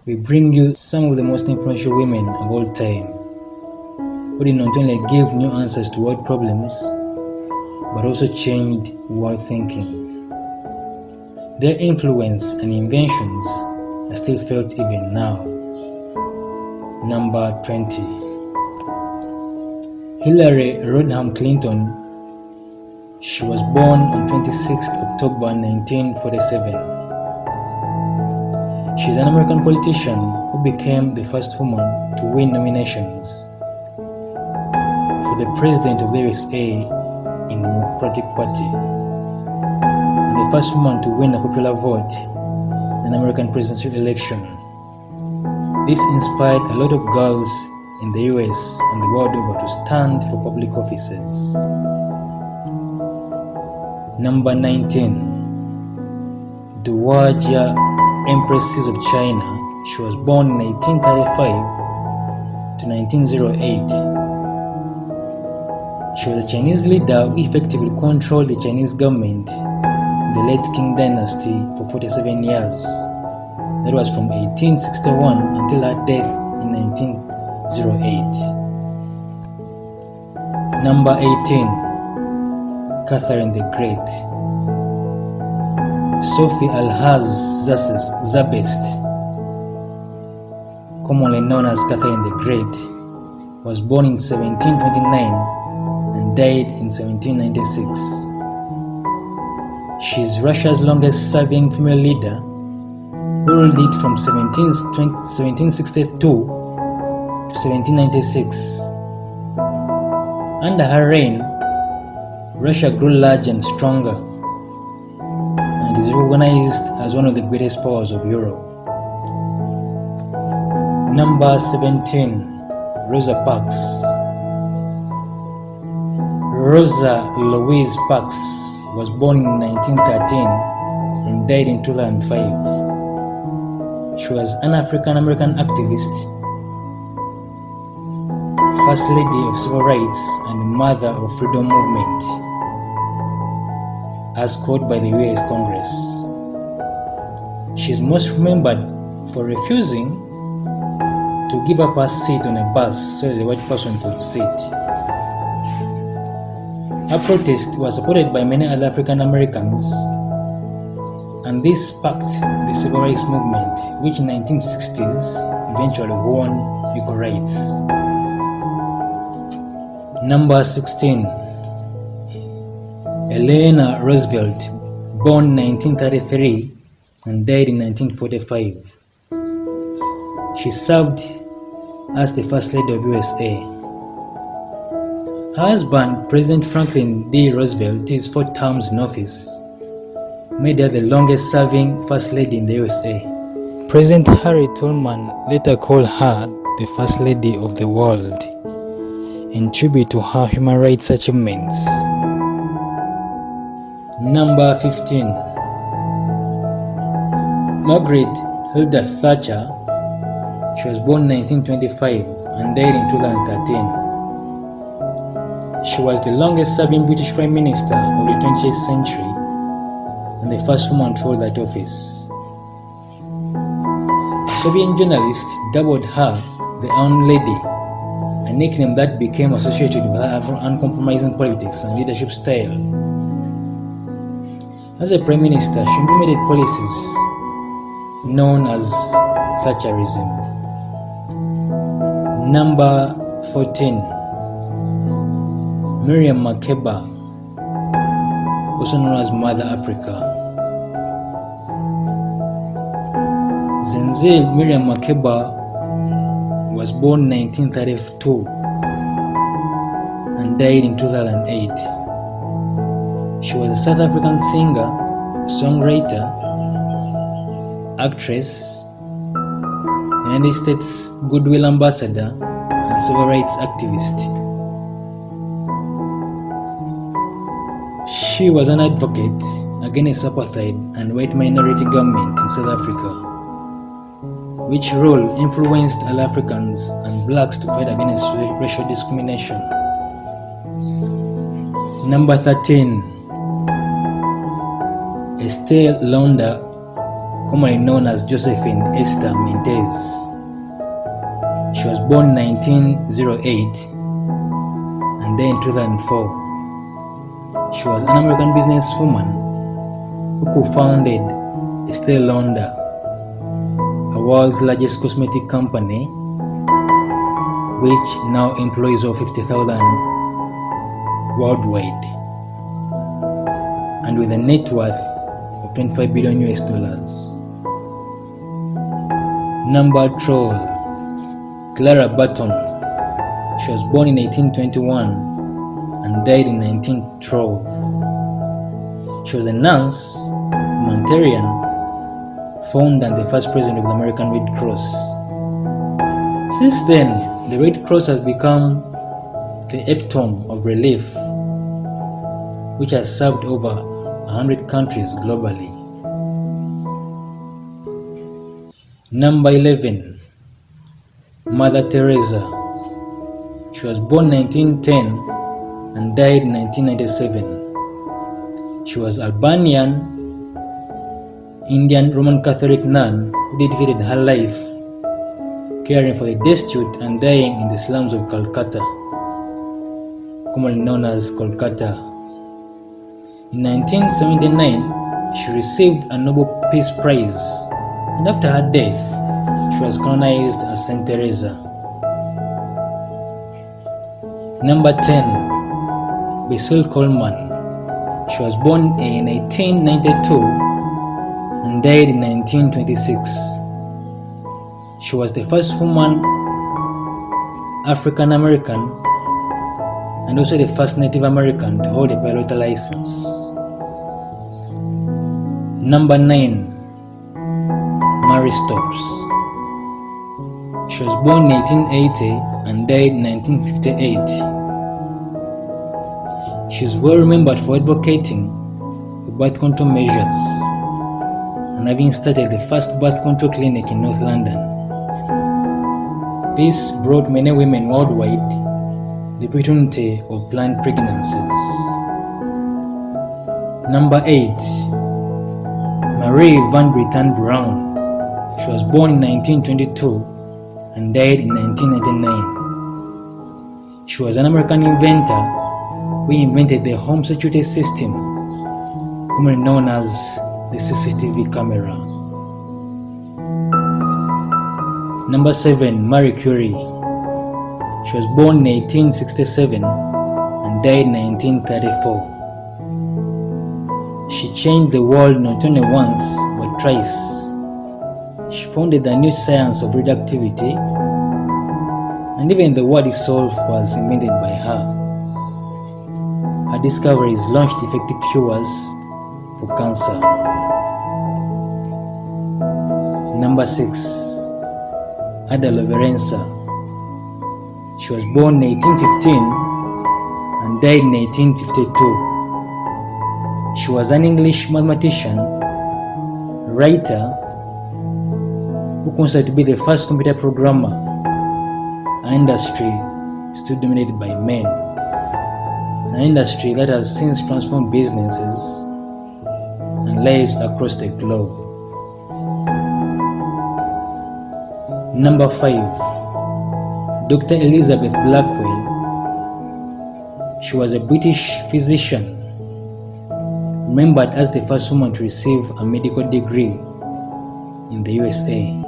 we bring you some of the most influential women of all time, who did not only give new answers to world problems, but also changed world thinking. Their influence and inventions are still felt even now. Number 20. Hillary Rodham Clinton. She was born on 26th October 1947. She is an American politician who became the first woman to win nominations for the President of the USA in the Democratic Party, and the first woman to win a popular vote in an American presidential election. This inspired a lot of girls in the US and the world over to stand for public offices. Number 19. Dowager Empresses of China. She was born in 1835 to 1908. She was a Chinese leader who effectively controlled the Chinese government in the late Qing dynasty for 47 years. That was from 1861 until her death in 1908. Number 18. Catherine the Great. Sophie Alhaz-Zabest, commonly known as Catherine the Great, was born in 1729 and died in 1796. She is Russia's longest-serving female leader, who ruled it from 1762 to 1796. Under her reign, Russia grew larger and stronger, and is recognized as one of the greatest powers of Europe. Number 17. Rosa Parks. Rosa Louise Parks was born in 1913 and died in 2005. She was an African-American activist, First Lady of Civil Rights, and Mother of Freedom Movement, as called by the US Congress. She is most remembered for refusing to give up her seat on a bus so that the white person could sit. Her protest was supported by many other African Americans, and this sparked the Civil Rights Movement, which in the 1960s eventually won equal rights. Number 16. Eleanor Roosevelt, born 1933 and died in 1945. She served as the First Lady of USA. Her husband, President Franklin D. Roosevelt's 4 terms in office, made her the longest-serving First Lady in the USA. President Harry Truman later called her the First Lady of the world, in tribute to her human rights achievements. Number 15. Margaret Hilda Thatcher. She was born in 1925 and died in 2013. She was the longest-serving British Prime Minister of the 20th century and the first woman to hold that office. A Soviet journalist dubbed her the Iron Lady, a nickname that became associated with her uncompromising politics and leadership style. As a Prime Minister, she implemented policies known as Thatcherism. Number 14. Miriam Makeba, also known as Mother Africa. Zenzil Miriam Makeba was born in 1932 and died in 2008. She was a South African singer, songwriter, actress, United States Goodwill Ambassador, and civil rights activist. She was an advocate against apartheid and white minority government in South Africa, which role influenced all Africans and blacks to fight against racial discrimination. Number 13. Estée Lauder commonly known as Josephine Esther Mendez. She was born in 1908 and then in 2004. She was an American businesswoman who co-founded Estée Lauder, a world's largest cosmetic company, which now employs over 50,000 worldwide, and with a net worth of 25 billion US dollars. Number 12, Clara Burton. She was born in 1821 and died in 1912. She was a nurse, humanitarian, founder and the first president of the American Red Cross. Since then, the Red Cross has become the epitome of relief, which has served over 100 countries globally. Number 11, Mother Thereza. She was born in 1910 and died in 1997. She was Albanian, Indian Roman Catholic nun who dedicated her life caring for the destitute and dying in the slums of Calcutta, commonly known as Kolkata. In 1979, she received a Nobel Peace Prize, and after her death, she was canonized as Saint Thereza. Number 10, Bessie Coleman. She was born in 1892 and died in 1926. She was the first woman African American and also the first Native American to hold a pilot license. Number 9, Mary Stopes. She was born in 1880 and died in 1958. She is well remembered for advocating for birth control measures and having started the first birth control clinic in North London. This brought many women worldwide the opportunity of planned pregnancies. Number 8, Marie Van Brittan Brown. She was born in 1922 and died in 1999. She was an American inventor who invented the home security system, commonly known as the CCTV camera. Number 7, Marie Curie. She was born in 1867 and died in 1934. She changed the world not only once but twice. She founded the new science of radioactivity, and even the word itself was invented by her. Her discoveries launched effective cures for cancer. Number 6, Lovelancer. She was born in 1815 and died in 1852. She was an English mathematician, writer, who considered to be the first computer programmer, an industry still dominated by men, an industry that has since transformed businesses and lives across the globe. Number 5, Dr. Elizabeth Blackwell. She was a British physician, remembered as the first woman to receive a medical degree in the USA,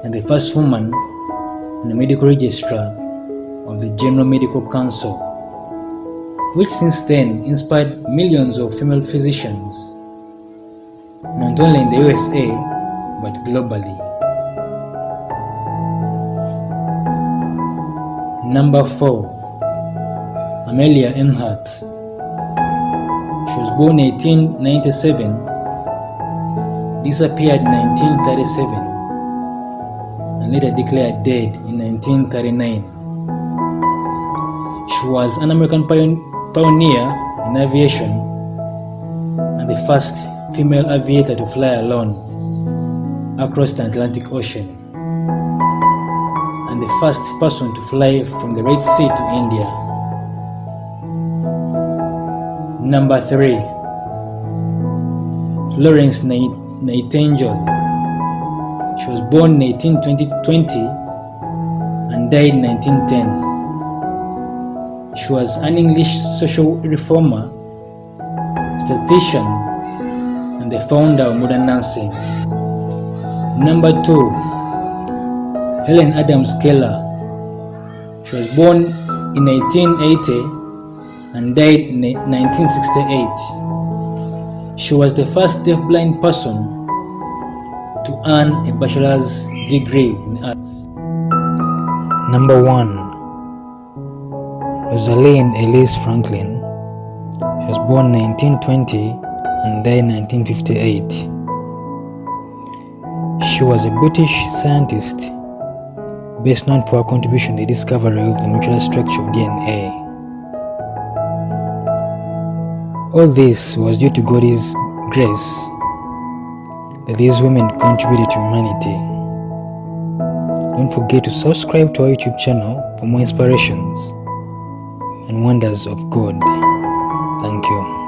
and the first woman on the medical registrar of the General Medical Council, which since then inspired millions of female physicians, not only in the USA but globally. Number 4, Amelia Emhart. She was born in 1897, disappeared in 1937, and later declared dead in 1939. She was an American pioneer in aviation and the first female aviator to fly alone across the Atlantic Ocean, and the first person to fly from the Red Sea to India. Number 3, Florence Nightingale. She was born in 1820 and died in 1910. She was an English social reformer, statistician, and the founder of modern nursing. Number 2, Helen Adams Keller. She was born in 1880 and died in 1968. She was the first deafblind person to earn a bachelor's degree in arts. Number 1, Rosalind Elsie Franklin. She was born 1920 and died 1958. She was a British scientist best known for her contribution to the discovery of the molecular structure of DNA. All this was due to God's grace that these women contributed to humanity. Don't forget to subscribe to our YouTube channel for more inspirations and wonders of God. Thank you.